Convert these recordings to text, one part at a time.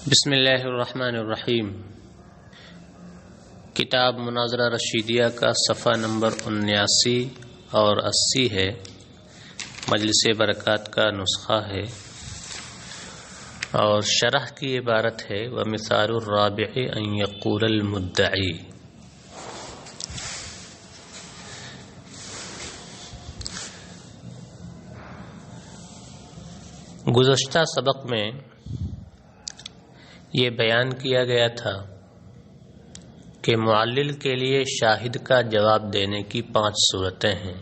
بسم اللہ الرحمن الرحیم۔ کتاب مناظرہ رشیدیہ کا صفحہ نمبر 79 اور 80 ہے، مجلس برکات کا نسخہ ہے، اور شرح کی عبارت ہے وَمِثَالُ الرَّابِعِ أَن يَقُولَ الْمُدَّعِي۔ گزشتہ سبق میں یہ بیان کیا گیا تھا کہ معلل کے لیے شاہد کا جواب دینے کی 5 صورتیں ہیں،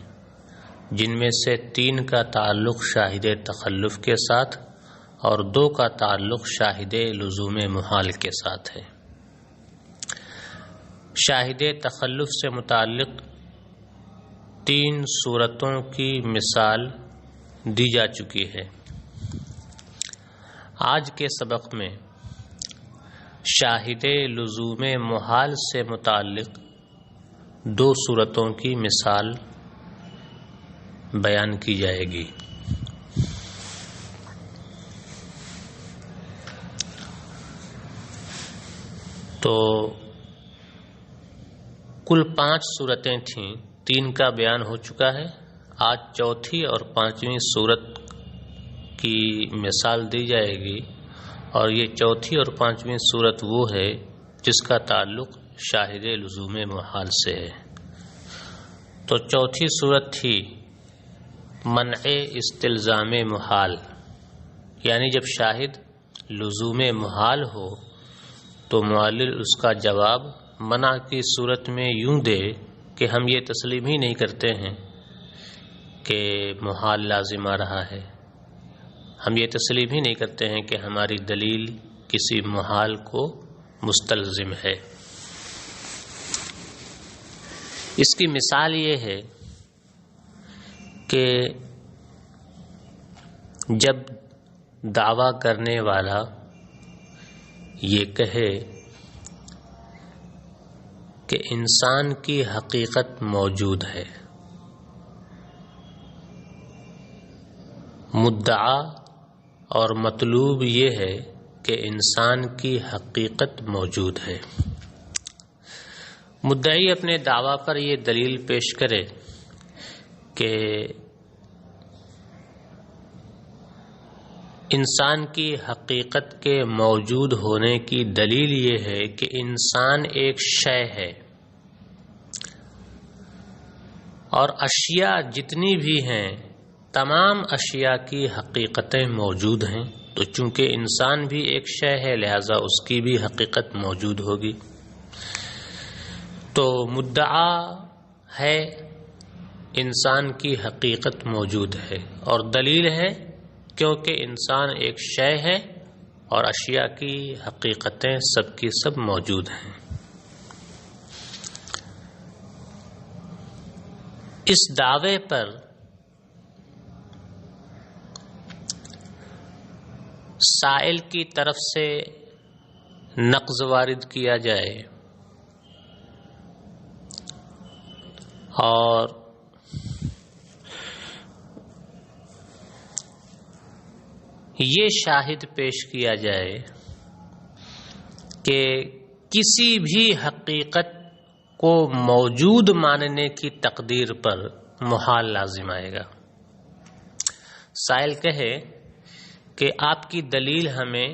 جن میں سے 3 کا تعلق شاہد تخلف کے ساتھ اور 2 کا تعلق شاہد لزوم محال کے ساتھ ہے۔ شاہد تخلف سے متعلق 3 صورتوں کی مثال دی جا چکی ہے۔ آج کے سبق میں شاہد لزوم محال سے متعلق 2 صورتوں کی مثال بیان کی جائے گی۔ تو کل 5 صورتیں تھیں، 3 کا بیان ہو چکا ہے، آج چوتھی اور 5ویں صورت کی مثال دی جائے گی، اور یہ چوتھی اور 5ویں صورت وہ ہے جس کا تعلق شاہد لزوم محال سے ہے۔ تو چوتھی صورت تھی منع استلزام محال، یعنی جب شاہد لزوم محال ہو تو معلل اس کا جواب منع کی صورت میں یوں دے کہ ہم یہ تسلیم ہی نہیں کرتے ہیں کہ محال لازم آ رہا ہے، ہم یہ تسلیم ہی نہیں کرتے ہیں کہ ہماری دلیل کسی محال کو مستلزم ہے۔ اس کی مثال یہ ہے کہ جب دعویٰ کرنے والا یہ کہے کہ انسان کی حقیقت موجود ہے، مدعا اور مطلوب یہ ہے کہ انسان کی حقیقت موجود ہے۔ مدعی اپنے دعویٰ پر یہ دلیل پیش کرے کہ انسان کی حقیقت کے موجود ہونے کی دلیل یہ ہے کہ انسان ایک شے ہے، اور اشیاء جتنی بھی ہیں تمام اشیاء کی حقیقتیں موجود ہیں، تو چونکہ انسان بھی ایک شے ہے لہذا اس کی بھی حقیقت موجود ہوگی۔ تو مدعا ہے انسان کی حقیقت موجود ہے، اور دلیل ہے کیونکہ انسان ایک شے ہے اور اشیاء کی حقیقتیں سب کی سب موجود ہیں۔ اس دعوے پر سائل کی طرف سے نقض وارد کیا جائے اور یہ شاہد پیش کیا جائے کہ کسی بھی حقیقت کو موجود ماننے کی تقدیر پر محال لازم آئے گا۔ سائل کہے کہ آپ کی دلیل ہمیں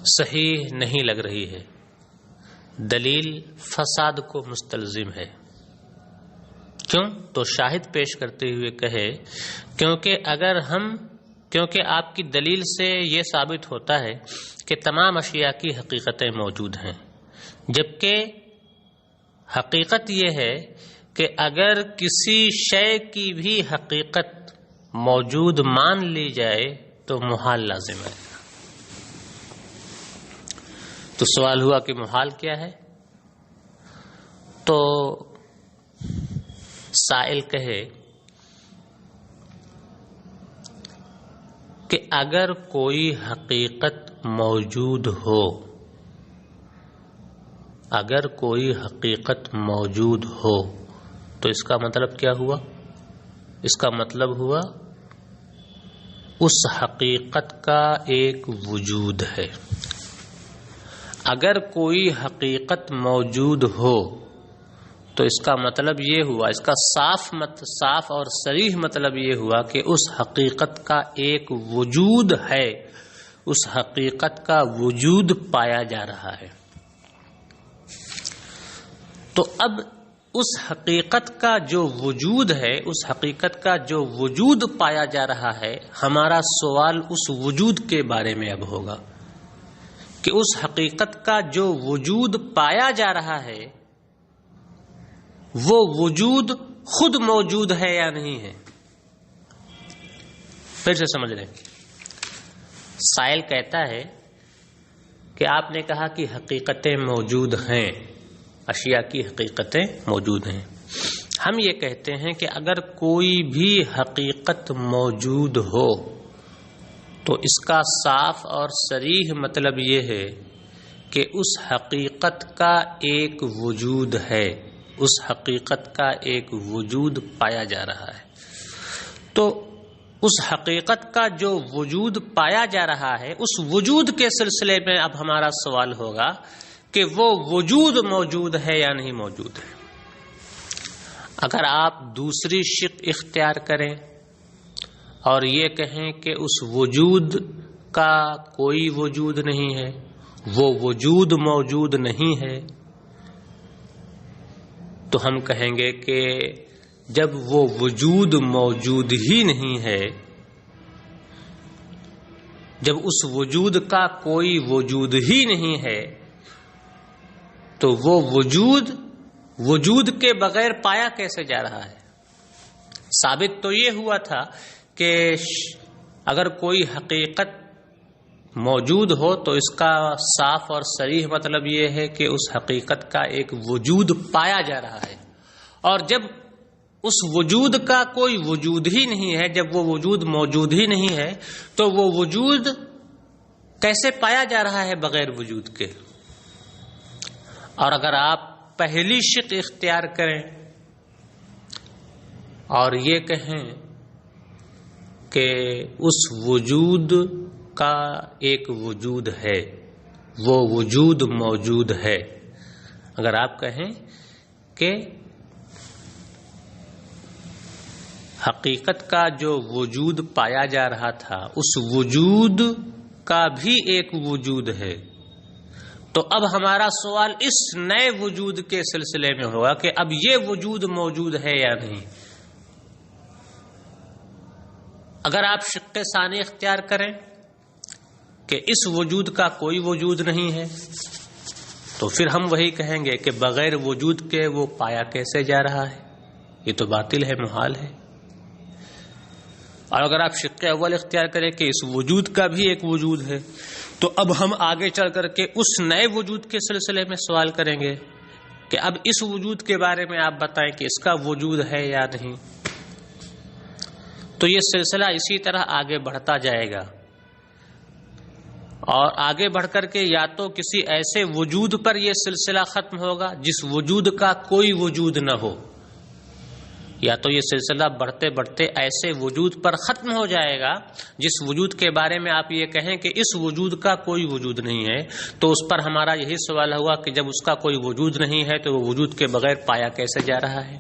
صحیح نہیں لگ رہی ہے، دلیل فساد کو مستلزم ہے۔ کیوں؟ تو شاہد پیش کرتے ہوئے کہے کیونکہ آپ کی دلیل سے یہ ثابت ہوتا ہے کہ تمام اشیاء کی حقیقتیں موجود ہیں، جبکہ حقیقت یہ ہے کہ اگر کسی شے کی بھی حقیقت موجود مان لی جائے تو محال لازم ہے۔ تو سوال ہوا کہ محال کیا ہے؟ تو سائل کہے کہ اگر کوئی حقیقت موجود ہو، اگر کوئی حقیقت موجود ہو تو اس کا مطلب کیا ہوا؟ اس کا مطلب ہوا اس حقیقت کا ایک وجود ہے۔ اگر کوئی حقیقت موجود ہو تو اس کا مطلب یہ ہوا، اس کا صاف اور صریح مطلب یہ ہوا کہ اس حقیقت کا ایک وجود ہے، اس حقیقت کا وجود پایا جا رہا ہے۔ تو اب اس حقیقت کا جو وجود ہے، اس حقیقت کا جو وجود پایا جا رہا ہے، ہمارا سوال اس وجود کے بارے میں اب ہوگا کہ اس حقیقت کا جو وجود پایا جا رہا ہے وہ وجود خود موجود ہے یا نہیں ہے۔ پھر سے سمجھ لیں، سائل کہتا ہے کہ آپ نے کہا کہ حقیقتیں موجود ہیں، اشیاء کی حقیقتیں موجود ہیں۔ ہم یہ کہتے ہیں کہ اگر کوئی بھی حقیقت موجود ہو تو اس کا صاف اور صریح مطلب یہ ہے کہ اس حقیقت کا ایک وجود ہے، اس حقیقت کا ایک وجود پایا جا رہا ہے۔ تو اس حقیقت کا جو وجود پایا جا رہا ہے، اس وجود کے سلسلے میں اب ہمارا سوال ہوگا کہ وہ وجود موجود ہے یا نہیں موجود ہے۔ اگر آپ دوسری شق اختیار کریں اور یہ کہیں کہ اس وجود کا کوئی وجود نہیں ہے، وہ وجود موجود نہیں ہے، تو ہم کہیں گے کہ جب وہ وجود موجود ہی نہیں ہے، جب اس وجود کا کوئی وجود ہی نہیں ہے، تو وہ وجود کے بغیر پایا کیسے جا رہا ہے؟ ثابت تو یہ ہوا تھا کہ اگر کوئی حقیقت موجود ہو تو اس کا صاف اور صریح مطلب یہ ہے کہ اس حقیقت کا ایک وجود پایا جا رہا ہے، اور جب اس وجود کا کوئی وجود ہی نہیں ہے، جب وہ وجود موجود ہی نہیں ہے تو وہ وجود کیسے پایا جا رہا ہے بغیر وجود کے؟ اور اگر آپ پہلی شق اختیار کریں اور یہ کہیں کہ اس وجود کا ایک وجود ہے، وہ وجود موجود ہے، اگر آپ کہیں کہ حقیقت کا جو وجود پایا جا رہا تھا اس وجود کا بھی ایک وجود ہے، تو اب ہمارا سوال اس نئے وجود کے سلسلے میں ہوگا کہ اب یہ وجود موجود ہے یا نہیں۔ اگر آپ شق ثانی اختیار کریں کہ اس وجود کا کوئی وجود نہیں ہے تو پھر ہم وہی کہیں گے کہ بغیر وجود کے وہ پایا کیسے جا رہا ہے، یہ تو باطل ہے، محال ہے۔ اور اگر آپ شق اول اختیار کریں کہ اس وجود کا بھی ایک وجود ہے تو اب ہم آگے چل کر کے اس نئے وجود کے سلسلے میں سوال کریں گے کہ اب اس وجود کے بارے میں آپ بتائیں کہ اس کا وجود ہے یا نہیں۔ تو یہ سلسلہ اسی طرح آگے بڑھتا جائے گا، اور آگے بڑھ کر کے یا تو کسی ایسے وجود پر یہ سلسلہ ختم ہوگا جس وجود کا کوئی وجود نہ ہو، یا تو یہ سلسلہ بڑھتے بڑھتے ایسے وجود پر ختم ہو جائے گا جس وجود کے بارے میں آپ یہ کہیں کہ اس وجود کا کوئی وجود نہیں ہے، تو اس پر ہمارا یہی سوال ہوا کہ جب اس کا کوئی وجود نہیں ہے تو وہ وجود کے بغیر پایا کیسے جا رہا ہے۔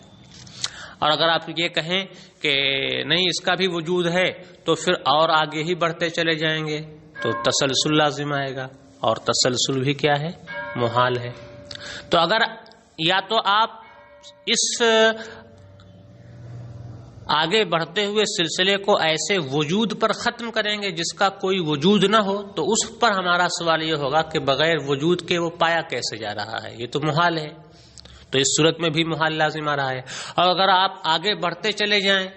اور اگر آپ یہ کہیں کہ نہیں اس کا بھی وجود ہے تو پھر اور آگے ہی بڑھتے چلے جائیں گے تو تسلسل لازم آئے گا، اور تسلسل بھی کیا ہے؟ محال ہے۔ تو اگر یا تو آپ اس آگے بڑھتے ہوئے سلسلے کو ایسے وجود پر ختم کریں گے جس کا کوئی وجود نہ ہو، تو اس پر ہمارا سوال یہ ہوگا کہ بغیر وجود کے وہ پایا کیسے جا رہا ہے، یہ تو محال ہے۔ تو اس صورت میں بھی محال لازم آ رہا ہے۔ اور اگر آپ آگے بڑھتے چلے جائیں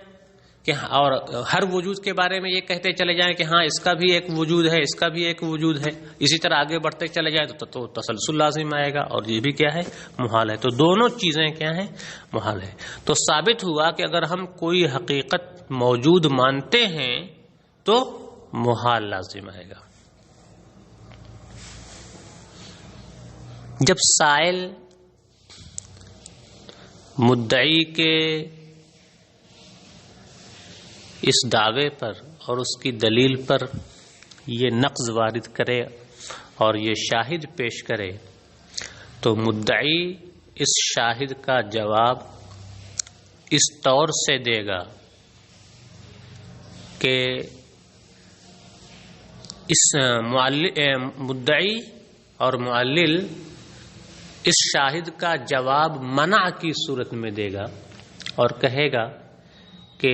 کہ اور ہر وجود کے بارے میں یہ کہتے چلے جائیں کہ ہاں اس کا بھی ایک وجود ہے، اس کا بھی ایک وجود ہے، اسی طرح آگے بڑھتے چلے جائیں تو تسلسل لازم آئے گا، اور یہ بھی کیا ہے؟ محال ہے۔ تو دونوں چیزیں کیا ہیں؟ محال ہے۔ تو ثابت ہوا کہ اگر ہم کوئی حقیقت موجود مانتے ہیں تو محال لازم آئے گا۔ جب سائل مدعی کے اس دعوے پر اور اس کی دلیل پر یہ نقض وارد کرے اور یہ شاہد پیش کرے تو مدعی اس شاہد کا جواب اس طور سے دے گا کہ اس مدعی اور معلل اس شاہد کا جواب منع کی صورت میں دے گا اور کہے گا کہ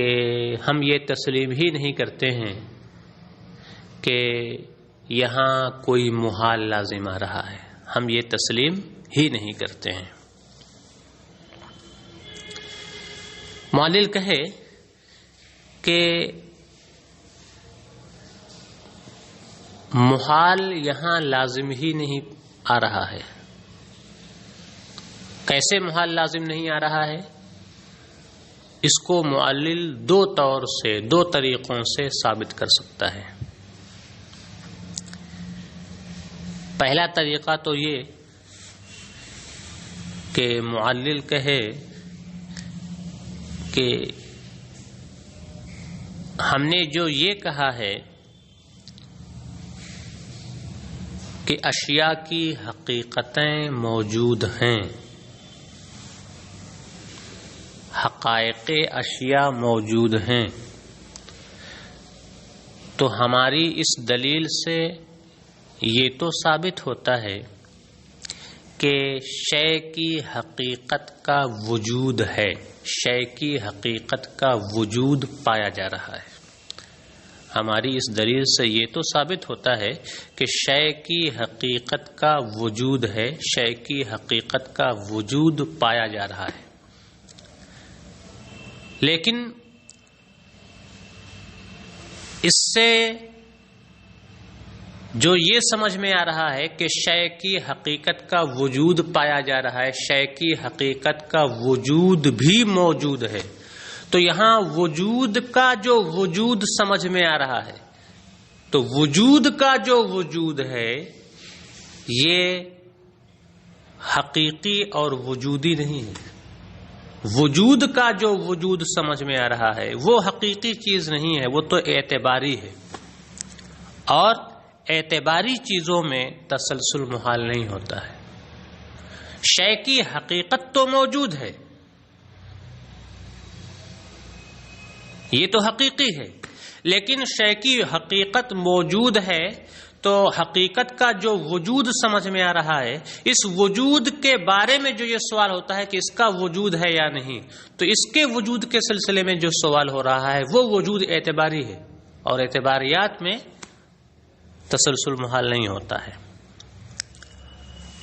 ہم یہ تسلیم ہی نہیں کرتے ہیں کہ یہاں کوئی محال لازم آ رہا ہے، ہم یہ تسلیم ہی نہیں کرتے ہیں۔ معلل کہے کہ محال یہاں لازم ہی نہیں آ رہا ہے۔ کیسے محال لازم نہیں آ رہا ہے؟ اس کو معلل دو طریقوں سے ثابت کر سکتا ہے۔ پہلا طریقہ تو یہ کہ معلل کہے کہ ہم نے جو یہ کہا ہے کہ اشیاء کی حقیقتیں موجود ہیں، حقائق اشیاء موجود ہیں، تو ہماری اس دلیل سے یہ تو ثابت ہوتا ہے کہ شے کی حقیقت کا وجود ہے، شے کی حقیقت کا وجود پایا جا رہا ہے۔ ہماری اس دلیل سے یہ تو ثابت ہوتا ہے کہ شے کی حقیقت کا وجود ہے، شے کی حقیقت کا وجود پایا جا رہا ہے۔ لیکن اس سے جو یہ سمجھ میں آ رہا ہے کہ شے کی حقیقت کا وجود پایا جا رہا ہے، شے کی حقیقت کا وجود بھی موجود ہے، تو یہاں وجود کا جو وجود سمجھ میں آ رہا ہے، تو وجود کا جو وجود ہے یہ حقیقی اور وجودی نہیں ہے۔ وجود کا جو وجود سمجھ میں آ رہا ہے وہ حقیقی چیز نہیں ہے، وہ تو اعتباری ہے، اور اعتباری چیزوں میں تسلسل محال نہیں ہوتا ہے۔ شے کی حقیقت تو موجود ہے، یہ تو حقیقی ہے، لیکن شے کی حقیقت موجود ہے تو حقیقت کا جو وجود سمجھ میں آ رہا ہے، اس وجود کے بارے میں جو یہ سوال ہوتا ہے کہ اس کا وجود ہے یا نہیں، تو اس کے وجود کے سلسلے میں جو سوال ہو رہا ہے وہ وجود اعتباری ہے، اور اعتباریات میں تسلسل محال نہیں ہوتا ہے۔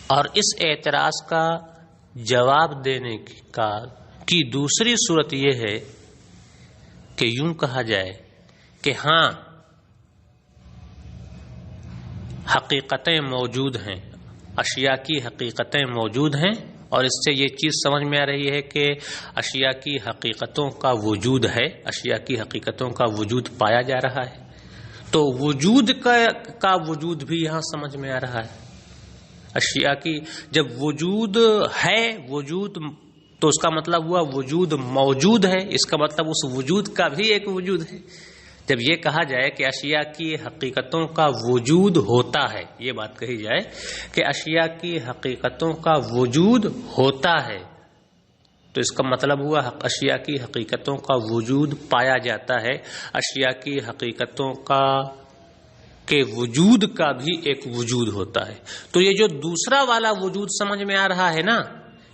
اور اس اعتراض کا جواب دینے کی دوسری صورت یہ ہے کہ یوں کہا جائے کہ ہاں حقیقتیں موجود ہیں، اشیاء کی حقیقتیں موجود ہیں، اور اس سے یہ چیز سمجھ میں آ رہی ہے کہ اشیاء کی حقیقتوں کا وجود ہے، اشیاء کی حقیقتوں کا وجود پایا جا رہا ہے، تو وجود کا وجود بھی یہاں سمجھ میں آ رہا ہے۔ اشیاء کی جب وجود ہے، وجود تو اس کا مطلب ہوا وجود موجود ہے، اس کا مطلب اس وجود کا بھی ایک وجود ہے۔ جب یہ کہا جائے کہ اشیاء کی حقیقتوں کا وجود ہوتا ہے، یہ بات کہی جائے کہ اشیاء کی حقیقتوں کا وجود ہوتا ہے، تو اس کا مطلب ہوا اشیاء کی حقیقتوں کا وجود پایا جاتا ہے، اشیاء کی حقیقتوں کے وجود کا بھی ایک وجود ہوتا ہے۔ تو یہ جو دوسرا والا وجود سمجھ میں آ رہا ہے نا،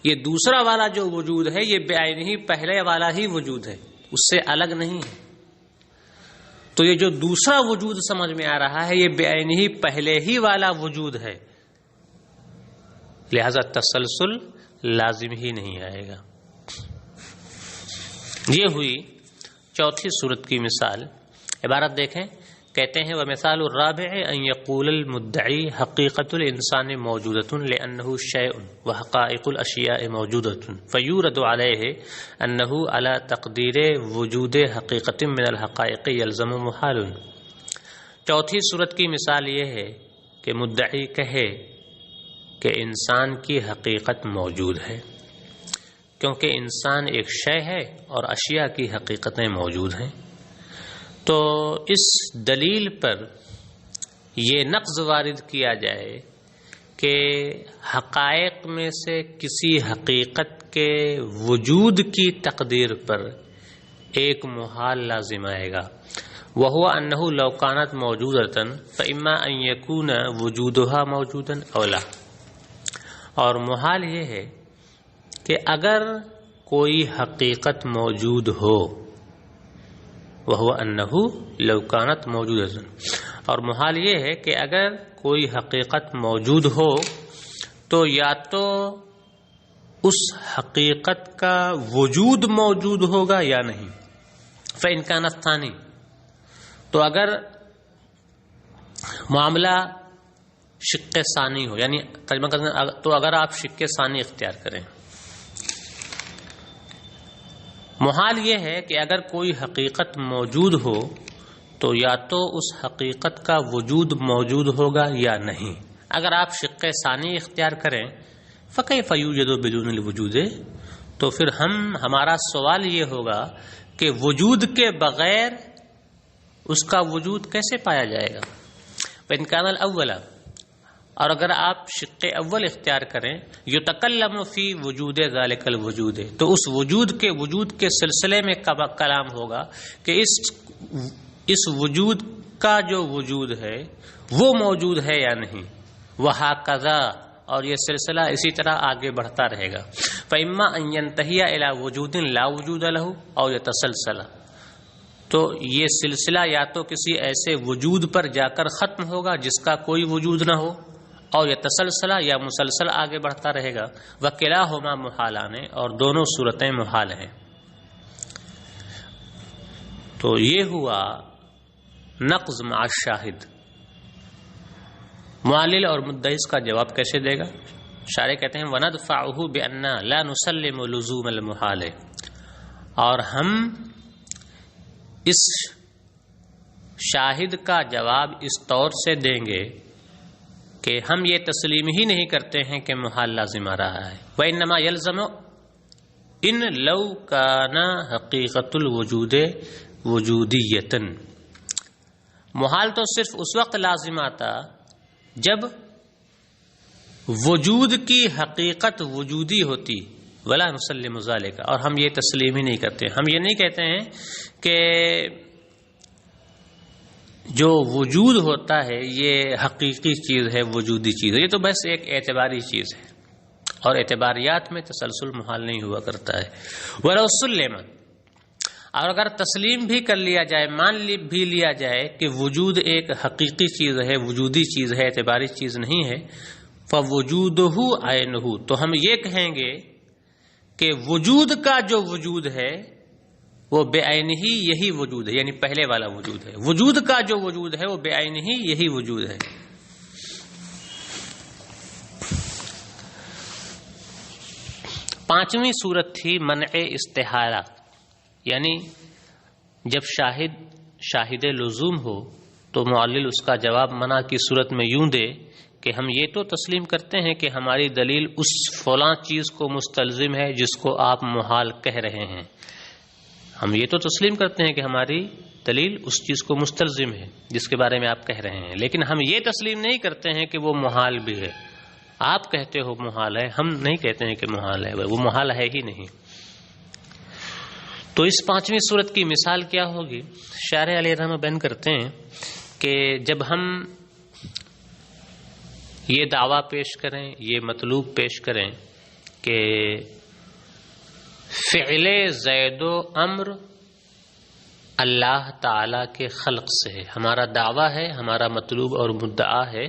یہ دوسرا والا جو وجود ہے یہ بعین ہی پہلے والا ہی وجود ہے، اس سے الگ نہیں ہے۔ تو یہ جو دوسرا وجود سمجھ میں آ رہا ہے یہ بعین ہی پہلے ہی والا وجود ہے، لہذا تسلسل لازم ہی نہیں آئے گا۔ یہ ہوئی چوتھی صورت کی مثال۔ عبارت دیکھیں، کہتے ہیں ومثال الرابع ان يقول المدعی حقیقت الانسان موجودۃ لانه شیء وحقائق الاشیاء موجودۃ فیورد علیہ انه على تقدیر وجود حقیقت من الحقائق یلزم محال۔ چوتھی صورت کی مثال یہ ہے کہ مدعی کہے کہ انسان کی حقیقت موجود ہے، کیونکہ انسان ایک شے ہے اور اشیاء کی حقیقتیں موجود ہیں، تو اس دلیل پر یہ نقض وارد کیا جائے کہ حقائق میں سے کسی حقیقت کے وجود کی تقدیر پر ایک محال لازم آئے گا، وهو انه لو كانت موجودة فاما ان يكون وجودها موجودا او لا. اور محال یہ ہے کہ اگر کوئی حقیقت موجود ہو، وهو انه لو كانت موجودة، اور محال یہ ہے کہ اگر کوئی حقیقت موجود ہو تو یا تو اس حقیقت کا وجود موجود ہوگا یا نہیں. فإن كان الثاني، تو اگر معاملہ شق ثانی ہو، یعنی ترجمہ کرنا تو اگر آپ شق ثانی اختیار کریں، محال یہ ہے کہ اگر کوئی حقیقت موجود ہو تو یا تو اس حقیقت کا وجود موجود ہوگا یا نہیں. اگر آپ شق ثانی اختیار کریں فکیف یوجد بدون الوجود، تو پھر ہمارا سوال یہ ہوگا کہ وجود کے بغیر اس کا وجود کیسے پایا جائے گا. وَإِنْ كَانَ الْأَوَّلَ، اور اگر آپ شق اول اختیار کریں، یتکلم فی وجود ذالک الوجود، تو اس وجود کے سلسلے میں کلام ہوگا کہ اس وجود کا جو وجود ہے وہ موجود ہے یا نہیں. وَهَكَذَا، اور یہ سلسلہ اسی طرح آگے بڑھتا رہے گا. فَإِمَّا أَن يَنْتَهِيَ إِلَى وُجُودٍ لَا وُجُودَ لَهُ أَوْ يَتَسَلْسَلَ، تو یہ سلسلہ یا تو کسی ایسے وجود پر جا کر ختم ہوگا جس کا کوئی وجود نہ ہو، اور یہ تسلسلہ یا مسلسل آگے بڑھتا رہے گا. وَكِلَاهُمَا مُحَالَانِ، اور دونوں صورتیں محال ہیں. تو یہ ہوا نقض مع الشاہد. معلل اور مدعی اس کا جواب کیسے دے گا؟ شارح کہتے ہیں وَنَدْفَعُهُ بِأَنَّا لَا نُسَلِّمُ لُزُومَ الْمُحَالِ، اور ہم اس شاہد کا جواب اس طور سے دیں گے کہ ہم یہ تسلیم ہی نہیں کرتے ہیں کہ محال لازم آ رہا ہے. وَإِنَّمَا يَلْزَمُ إِن لَوْ كَانَ حَقِيقَةُ الْوُجُودِ وُجُودِيَّةً، محال تو صرف اس وقت لازم آتا جب وجود کی حقیقت وجودی ہوتی. ولا نسلم ذالک، اور ہم یہ تسلیم ہی نہیں کرتے. ہم یہ نہیں کہتے ہیں کہ جو وجود ہوتا ہے یہ حقیقی چیز ہے، وجودی چیز ہے. یہ تو بس ایک اعتباری چیز ہے، اور اعتباریات میں تسلسل محال نہیں ہوا کرتا ہے. ولو سلم، اور اگر تسلیم بھی کر لیا جائے، مان بھی لیا جائے کہ وجود ایک حقیقی چیز ہے، وجودی چیز ہے، اعتباری چیز نہیں ہے، فوجودہ عینہ، تو ہم یہ کہیں گے کہ وجود کا جو وجود ہے وہ بے عین ہی یہی وجود ہے، یعنی پہلے والا وجود ہے. وجود کا جو وجود ہے وہ بے عین ہی یہی وجود ہے. پانچویں صورت تھی منع استحالہ، یعنی جب شاہد لزوم ہو تو معلل اس کا جواب منع کی صورت میں یوں دے کہ ہم یہ تو تسلیم کرتے ہیں کہ ہماری دلیل اس فلاں چیز کو مستلزم ہے جس کو آپ محال کہہ رہے ہیں. ہم یہ تو تسلیم کرتے ہیں کہ ہماری دلیل اس چیز کو مستلزم ہے جس کے بارے میں آپ کہہ رہے ہیں، لیکن ہم یہ تسلیم نہیں کرتے ہیں کہ وہ محال بھی ہے. آپ کہتے ہو محال ہے، ہم نہیں کہتے ہیں کہ محال ہے، وہ محال ہے ہی نہیں. تو اس پانچویں صورت کی مثال کیا ہوگی؟ شارح علیہ الرحمہ بیان کرتے ہیں کہ جب ہم یہ دعویٰ پیش کریں، یہ مطلوب پیش کریں کہ فعل زید و امر اللہ تعالی کے خلق سے ہے، ہمارا دعویٰ ہے، ہمارا مطلوب اور مدعا ہے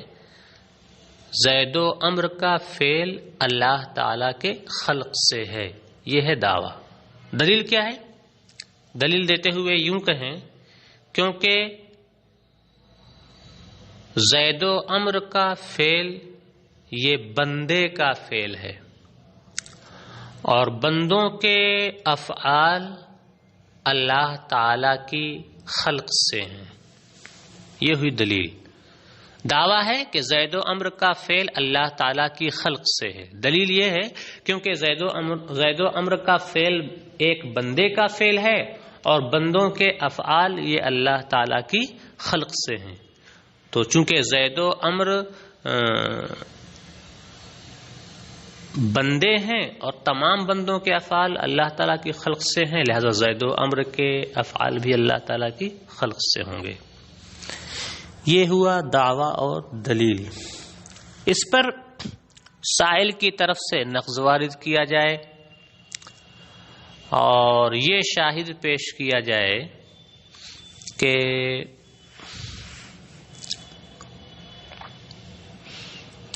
زید و امر کا فعل اللہ تعالی کے خلق سے ہے، یہ ہے دعویٰ. دلیل کیا ہے؟ دلیل دیتے ہوئے یوں کہیں کیونکہ زید و امر کا فعل یہ بندے کا فعل ہے اور بندوں کے افعال اللہ تعالی کی خلق سے ہیں. یہ ہوئی دلیل. دعویٰ ہے کہ زید و امر کا فعل اللہ تعالی کی خلق سے ہے. دلیل یہ ہے کیونکہ زید و امر کا فعل ایک بندے کا فعل ہے اور بندوں کے افعال یہ اللہ تعالیٰ کی خلق سے ہیں۔ تو چونکہ زید و عمر بندے ہیں اور تمام بندوں کے افعال اللہ تعالیٰ کی خلق سے ہیں، لہذا زید و عمر کے افعال بھی اللہ تعالیٰ کی خلق سے ہوں گے۔ یہ ہوا دعویٰ اور دلیل۔ اس پر سائل کی طرف سے نقض وارد کیا جائے اور یہ شاہد پیش کیا جائے کہ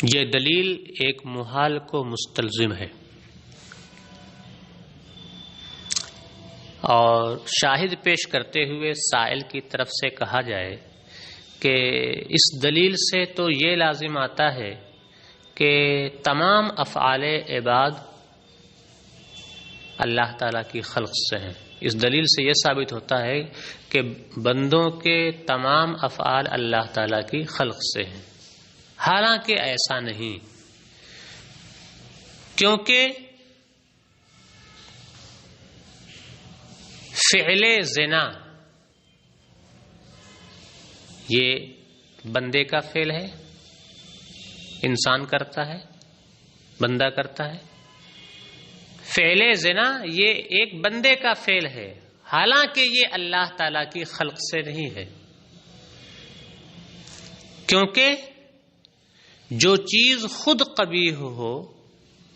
یہ دلیل ایک محال کو مستلزم ہے، اور شاہد پیش کرتے ہوئے سائل کی طرف سے کہا جائے کہ اس دلیل سے تو یہ لازم آتا ہے کہ تمام افعال عباد اللہ تعالیٰ کی خلق سے ہیں۔ اس دلیل سے یہ ثابت ہوتا ہے کہ بندوں کے تمام افعال اللہ تعالیٰ کی خلق سے ہیں، حالانکہ ایسا نہیں، کیونکہ فعل زنا یہ بندے کا فعل ہے، انسان کرتا ہے، بندہ کرتا ہے۔ فعل زنا یہ ایک بندے کا فعل ہے، حالانکہ یہ اللہ تعالیٰ کی خلق سے نہیں ہے، کیونکہ جو چیز خود قبیح ہو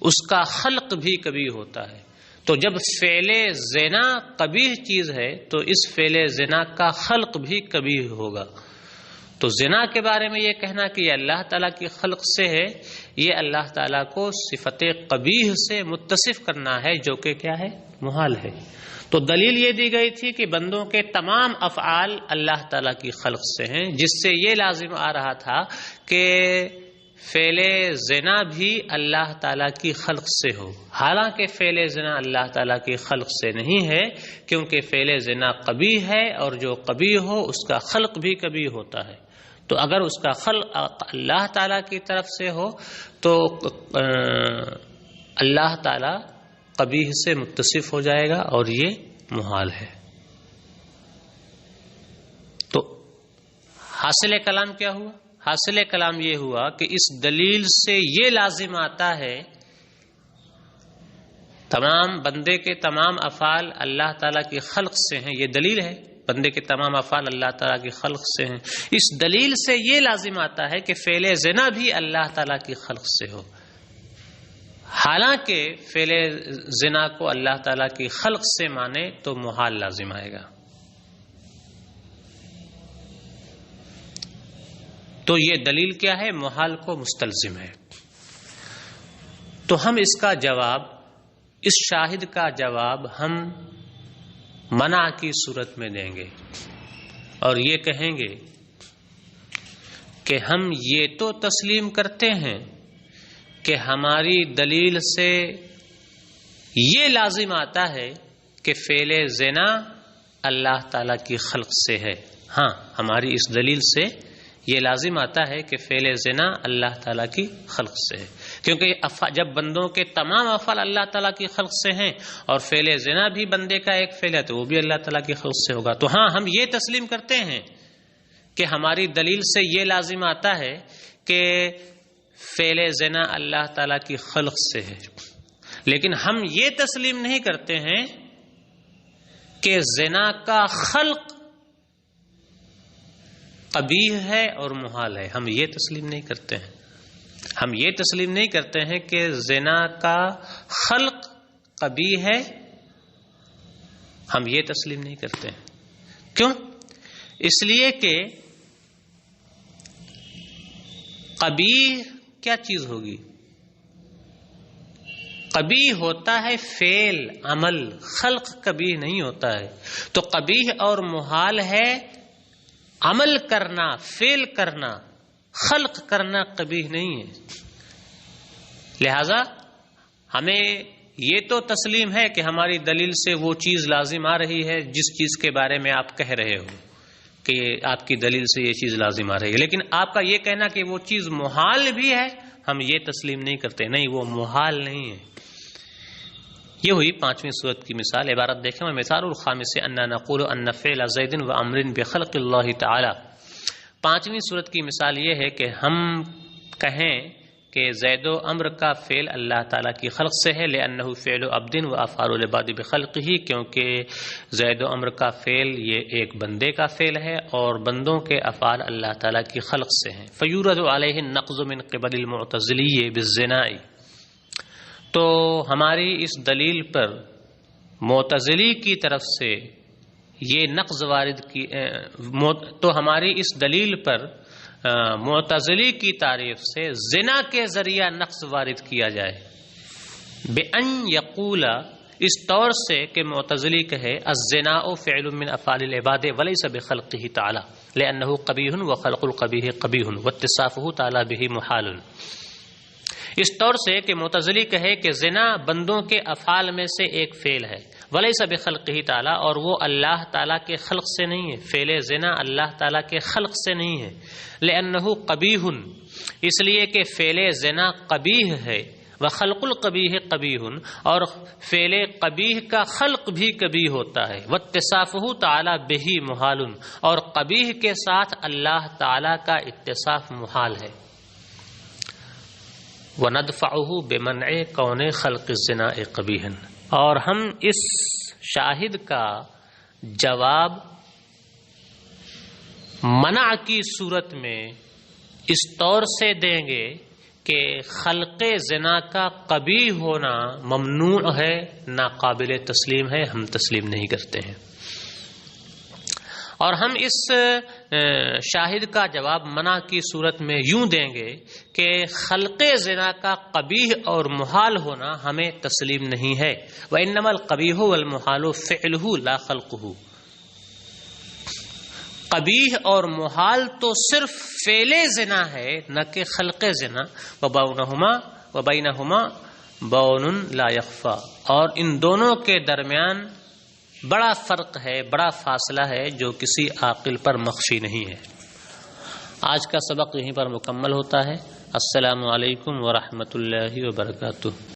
اس کا خلق بھی قبیح ہوتا ہے۔ تو جب فعل زنا قبیح چیز ہے تو اس فعل زنا کا خلق بھی قبیح ہوگا۔ تو زنا کے بارے میں یہ کہنا کہ یہ اللہ تعالیٰ کی خلق سے ہے، یہ اللہ تعالیٰ کو صفت قبیح سے متصف کرنا ہے، جو کہ کیا ہے؟ محال ہے۔ تو دلیل یہ دی گئی تھی کہ بندوں کے تمام افعال اللہ تعالیٰ کی خلق سے ہیں، جس سے یہ لازم آ رہا تھا کہ فعل زنا بھی اللہ تعالیٰ کی خلق سے ہو، حالانکہ فعل زنا اللہ تعالیٰ کی خلق سے نہیں ہے، کیونکہ فعل زنا قبیح ہے، اور جو قبیح ہو اس کا خلق بھی قبیح ہوتا ہے۔ تو اگر اس کا خلق اللہ تعالیٰ کی طرف سے ہو تو اللہ تعالیٰ قبیح سے متصف ہو جائے گا، اور یہ محال ہے۔ تو حاصل کلام کیا ہوا؟ حاصل کلام یہ ہوا کہ اس دلیل سے یہ لازم آتا ہے تمام بندے کے تمام افعال اللہ تعالیٰ کی خلق سے ہیں، یہ دلیل ہے، بندے کے تمام افعال اللہ تعالیٰ کی خلق سے ہیں۔ اس دلیل سے یہ لازم آتا ہے کہ فعل زنا بھی اللہ تعالیٰ کی خلق سے ہو، حالانکہ فعل زنا کو اللہ تعالیٰ کی خلق سے مانے تو محال لازم آئے گا۔ تو یہ دلیل کیا ہے؟ محال کو مستلزم ہے۔ تو ہم اس کا جواب، اس شاہد کا جواب ہم منع کی صورت میں دیں گے، اور یہ کہیں گے کہ ہم یہ تو تسلیم کرتے ہیں کہ ہماری دلیل سے یہ لازم آتا ہے کہ فعل زنا اللہ تعالیٰ کی خلق سے ہے۔ ہاں، ہماری اس دلیل سے یہ لازم آتا ہے کہ فعل زنا اللہ تعالیٰ کی خلق سے ہے، کیونکہ جب بندوں کے تمام افعال اللہ تعالیٰ کی خلق سے ہیں اور فعل زنا بھی بندے کا ایک فعل ہے تو وہ بھی اللہ تعالیٰ کی خلق سے ہوگا۔ تو ہاں، ہم یہ تسلیم کرتے ہیں کہ ہماری دلیل سے یہ لازم آتا ہے کہ فعل زنا اللہ تعالیٰ کی خلق سے ہے، لیکن ہم یہ تسلیم نہیں کرتے ہیں کہ زنا کا خلق قبیح ہے اور محال ہے۔ ہم یہ تسلیم نہیں کرتے ہیں، ہم یہ تسلیم نہیں کرتے ہیں کہ زنا کا خلق قبیح ہے، ہم یہ تسلیم نہیں کرتے ہیں۔ کیوں؟ اس لیے کہ قبیح کیا چیز ہوگی؟ قبیح ہوتا ہے فعل، عمل، خلق قبیح نہیں ہوتا ہے۔ تو قبیح اور محال ہے عمل کرنا، فعل کرنا، خلق کرنا قبیح نہیں ہے۔ لہذا ہمیں یہ تو تسلیم ہے کہ ہماری دلیل سے وہ چیز لازم آ رہی ہے جس چیز کے بارے میں آپ کہہ رہے ہو کہ آپ کی دلیل سے یہ چیز لازم آ رہی ہے، لیکن آپ کا یہ کہنا کہ وہ چیز محال بھی ہے، ہم یہ تسلیم نہیں کرتے۔ نہیں، وہ محال نہیں ہے، یہ ہوئی 5ویں صورت کی مثال. عبارت دیکھیں. مثال الخامس ان نقول ان فعل زید و عمر بخلق اللہ تعالی. 5ویں صورت کی مثال یہ ہے کہ ہم کہیں کہ زید و عمر کا فعل اللہ تعالیٰ کی خلق سے ہے. لأنہ فعل عبد و افعال العباد بخلقہ، کیونکہ زید و عمر کا فعل یہ ایک بندے کا فعل ہے اور بندوں کے افعال اللہ تعالیٰ کی خلق سے ہیں. فیورد علیہ النقض من قبل المعتزلی بالزنا. تو ہماری اس دلیل پر معتزلی کی طرف سے یہ نقض وارد کی تو ہماری اس دلیل پر معتزلی کی تعریف سے زنا کے ذریعہ نقص وارد کیا جائے. بأن یقول، اس طور سے کہ معتزلی کہے الزنا فعل من افعال العباد وليس بخلقه تعالی لأنه قبیح وخلق القبیح قبیح واتصافه تعالی به محال. اس طور سے کہ معتزلی کہے کہ زنا بندوں کے افعال میں سے ایک فعل ہے، ولیس بخلقہ تعالی، اور وہ اللہ تعالیٰ کے خلق سے نہیں ہے. فعل زنا اللہ تعالیٰ کے خلق سے نہیں ہے. لأنہ قبیح، اس لیے کہ فعل زنا قبیح ہے. وخلق القبیح قبیح، اور فعل قبیح کا خلق بھی قبیح ہوتا ہے. واتصافہ تعالی بہ محال، اور قبیح کے ساتھ اللہ تعالیٰ کا اتصاف محال ہے. وندفعہ بمنع کون خلق الزنا قبیحا، اور ہم اس شاہد کا جواب منع کی صورت میں اس طور سے دیں گے کہ خلق زنا کا قبیح ہونا ممنوع ہے، ناقابل تسلیم ہے، ہم تسلیم نہیں کرتے ہیں. اور ہم اس شاہد کا جواب منع کی صورت میں یوں دیں گے کہ خلق زنا کا قبیح اور محال ہونا ہمیں تسلیم نہیں ہے. وَإِنَّمَا الْقَبِيحُ وَالْمُحَالُ فِعْلُهُ لَا خَلْقُهُ. قبیح اور محال تو صرف فعل زنا ہے، نہ کہ خلق زنا. وَبَيْنَهُمَا بَوْنٌ لَا يَخْفَى، اور ان دونوں کے درمیان بڑا فرق ہے، بڑا فاصلہ ہے جو کسی عاقل پر مخفی نہیں ہے. آج کا سبق یہیں پر مکمل ہوتا ہے. السلام علیکم ورحمۃ اللہ وبرکاتہ.